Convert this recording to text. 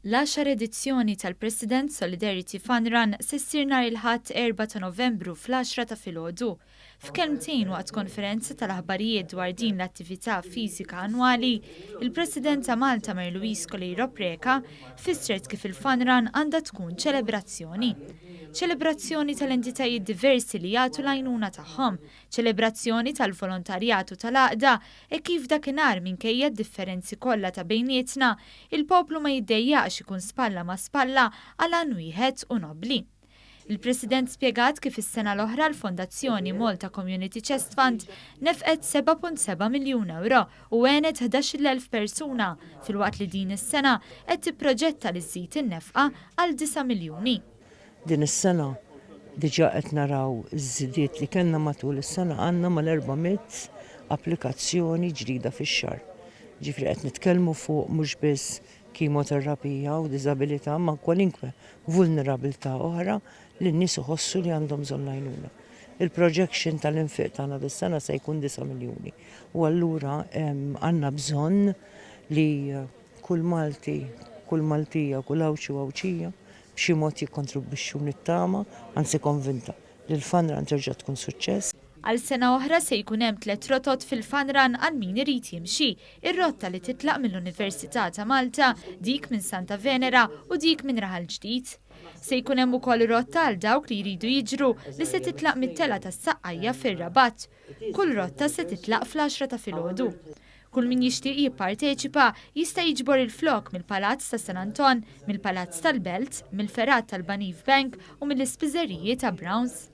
L-10 edizzjoni tal-President Solidarity Fun Run se ssir nhar il-Ħadd 4 ta' Novembru fl-10 ta' filgħodu. F'kelmtejn waqt konferenza tal-aħbarijiet dwar din l-attività fiżika annwali, il-President ta' Malta Mary Louise Colleiro Preca fissret kif il-Fun Run għandha tkun ċelebrazzjoni. Ċelebrazzjoni tal-entitajiet diversi li jagħtu l-għajnuna tagħhom, ċelebrazzjoni tal-volontarjatu tal-għaqda e kif dakinhar minkejja d-differenzi kollha ta' bejnietna, il-poplu ma jiddejjaqx ikun spalla ma' spalla għal għan wieħed u nobbli. Il-President spjegat kif is-sena l-oħra l-Fondazzjoni Malta Community Chest Fund nefqet 7.7 miljun euro u għenet 11,000 persuna filwaqt li din is-sena qed tipproġetta li żżid in-nefqa għal 9 miljuni. Din is-sena diġà qed naraw iż-żidiet li kellna matul is-sena għandna mal-400 applikazzjoni ġdida fix-xahar. Ġifri qed nitkellmu fuq mhux biss kimoterapija u diżabilità ma' kwalinkwe vulnerabilità oħra li n-nies iħossu li għandhom bżonn għajnuna. Il-projection tal-infiq tagħna dis-sena se jkun 9 miljuni. U allura għandna bżonn li kull Malti, kull Maltija, kull Awċi u Awċija b'xi mod jikkontribwixxu nittama, anzi konvinta li l-Fun Run terġa' tkun suċċess. Għal sena oħra se jkun hemm 3 rotot fil-Fun Run għal min irid jimxi. Ir-rotta li titlaq mill-Università ta' Malta, dik minn Santa Venera u dik minn Raħal Ġdid. Se jkun hemm ukoll rotta għal dawk li jridu jiġru li se titlaq mit-tela tas-Saqqajja fir-Rabat. Kull rotta se titlaq fl-10 ta' filgħodu. Kull min jixtieq jipparteċipa jista' jiġbor il-flok mill-Palazz ta' San Anton, mill-Palazz tal-Belt, mill-Ferat tal-Banif Bank u mill-Ispiżeriji ta' Browns.